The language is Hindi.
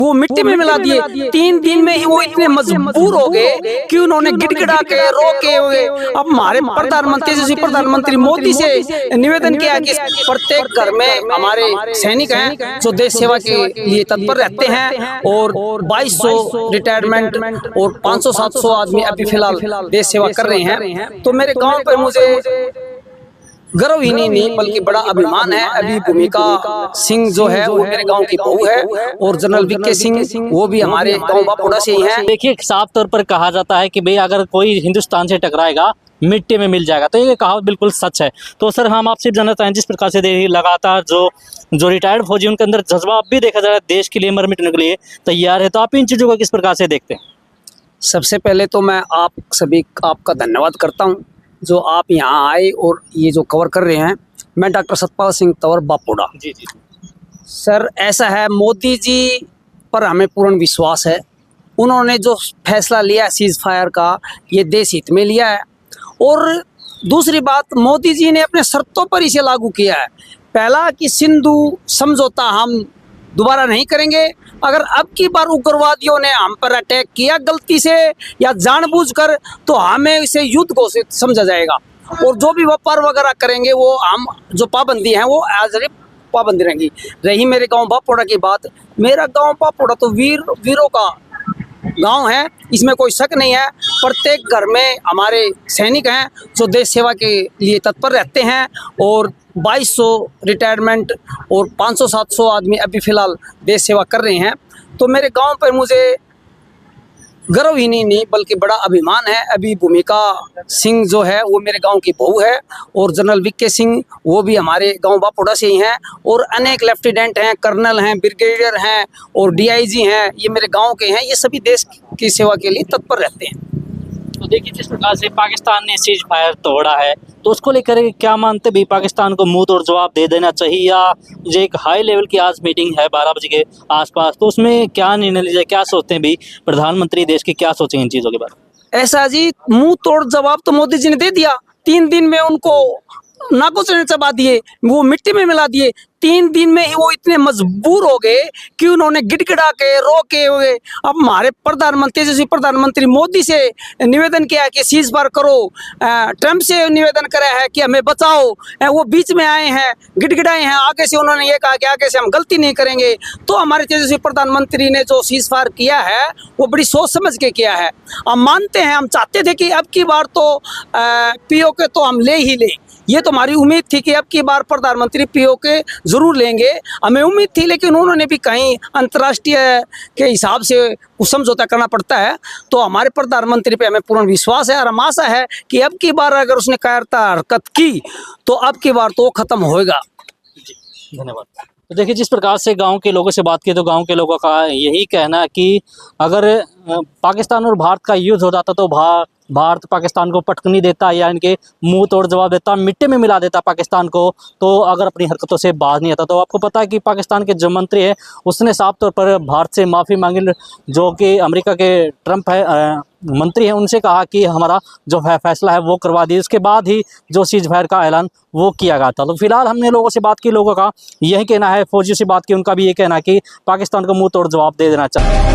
वो मिट्टी में मिला दिए। 3 दिन में ही वो इतने मजबूर हो गए कि उन्होंने गिड़गिड़ा के रोके हुए अब हमारे प्रधानमंत्री जैसे प्रधानमंत्री मोदी से निवेदन किया कि प्रत्येक घर में हमारे सैनिक हैं जो देश सेवा के लिए तत्पर रहते हैं और 2200 रिटायरमेंट और 500-700 आदमी अभी फिलहाल देश सेवा कर रहे हैं। तो मेरे गांव पर मुझे गर्व ही नहीं बल्कि बड़ा अभिमान है। अभी भूमिका सिंह जो है वो मेरे गांव की बहू है और जनरल वीके सिंह वो भी हमारे गांव बापोड़ा से ही हैं। देखिए, साफ तौर पर कहा जाता है कि भाई अगर कोई हिंदुस्तान से टकराएगा मिट्टी में मिल जाएगा, तो ये कहावत बिल्कुल सच है। तो सर, हम आपसे जानना चाहें, जिस प्रकार से लगातार जो रिटायर्ड फौजी उनके अंदर जज्बा भी देखा जा रहा है, देश के लिए मर मिटने के लिए तैयार है, तो आप इन चीज़ों को किस प्रकार से देखते हैं? सबसे पहले तो मैं आपका धन्यवाद करता हूँ जो आप यहाँ आए और ये जो कवर कर रहे हैं। मैं डॉक्टर सतपाल सिंह तंवर बापोड़ा। जी जी सर, ऐसा है, मोदी जी पर हमें पूर्ण विश्वास है। उन्होंने जो फैसला लिया है सीज फायर का, ये देश हित में लिया है। और दूसरी बात, मोदी जी ने अपने शर्तों पर इसे लागू किया है। पहला कि सिंधु समझौता हम दोबारा नहीं करेंगे। अगर अब की बार उग्रवादियों ने हम पर अटैक किया गलती से या जानबूझकर, तो हमें इसे युद्ध घोषित समझा जाएगा और जो भी व्यापार वगैरह करेंगे वो हम जो पाबंदी हैं वो एज ए पाबंदी रहेंगी। रही मेरे गांव बापोड़ा की बात, मेरा गांव बापोड़ा तो वीरों का गांव है, इसमें कोई शक नहीं है। प्रत्येक घर में हमारे सैनिक हैं जो देश सेवा के लिए तत्पर रहते हैं और 2200 रिटायरमेंट और 500-700 आदमी अभी फिलहाल देश सेवा कर रहे हैं। तो मेरे गांव पर मुझे गर्व ही नहीं बल्कि बड़ा अभिमान है। अभी भूमिका सिंह जो है वो मेरे गांव की बहू है और जनरल वीके सिंह वो भी हमारे गांव बापोड़ा से ही हैं और अनेक लेफ्टिनेंट हैं, कर्नल हैं, ब्रिगेडियर हैं और डीआईजी हैं, ये मेरे गांव के हैं। ये सभी देश की सेवा के लिए तत्पर रहते हैं। तो देखिए, जिस प्रकार से पाकिस्तान ने सीज फायर तोड़ा है, तो उसको लेकर क्या मानते भी, पाकिस्तान को मुंह तोड़ जवाब दे देना चाहिए, या जो एक हाई लेवल की आज मीटिंग है 12 बजे के आसपास, तो उसमें क्या निर्णय लिया, क्या सोचते हैं भी प्रधानमंत्री देश के, क्या सोचेंगे इन चीज़ों के बारे में? ऐसा जी, मुंह तोड़ जवाब तो मोदी जी ने दे दिया। 3 दिन में उनको नाकों से चबा दिए, वो मिट्टी में मिला दिए। 3 दिन में ही वो इतने मजबूर हो गए कि उन्होंने गिड़गिड़ा के रोके हुए अब हमारे प्रधानमंत्री जैसे प्रधानमंत्री मोदी से निवेदन किया कि सीज फायर करो। ट्रंप से निवेदन करा है कि हमें बचाओ। वो बीच में आए हैं, गिड़गिड़ाए हैं। आगे से उन्होंने ये कहा कि आगे से हम गलती नहीं करेंगे। तो हमारे तेजस्वी प्रधानमंत्री ने जो सीज फायर किया है वो बड़ी सोच समझ के किया है। हम मानते हैं, हम चाहते थे कि अब की बार तो पीओके तो हम ले ही ले, ये तो हमारी उम्मीद थी कि अब की बार प्रधानमंत्री पीओके जरूर लेंगे, हमें उम्मीद थी। लेकिन उन्होंने भी कहीं अंतर्राष्ट्रीय के हिसाब से कुछ समझौता करना पड़ता है। तो हमारे प्रधानमंत्री पे हमें पूर्ण विश्वास है और हम आशा है कि अब की बार अगर उसने कायरता हरकत की तो अब की बार तो खत्म होएगा। जी, धन्यवाद। तो देखिए, जिस प्रकार से गांव के लोगों से बात की, तो गांव के लोगों का यही कहना है कि अगर पाकिस्तान और भारत का युद्ध हो जाता तो भारत पाकिस्तान को पटकनी देता या इनके मुंह तोड़ जवाब देता, मिट्टी में मिला देता पाकिस्तान को, तो अगर अपनी हरकतों से बाज नहीं आता। तो आपको पता है कि पाकिस्तान के जो मंत्री है उसने साफ तौर पर भारत से माफ़ी मांगी, जो कि अमेरिका के ट्रंप है मंत्री हैं, उनसे कहा कि हमारा जो फैसला है वो करवा दिए। उसके बाद ही जो सीज फायर का ऐलान वो किया गया था। तो फिलहाल हमने लोगों से बात की, लोगों का यही कहना है, फौजियों से बात की, उनका भी ये कहना है कि पाकिस्तान को मुंह तोड़ जवाब दे देना चाहिए।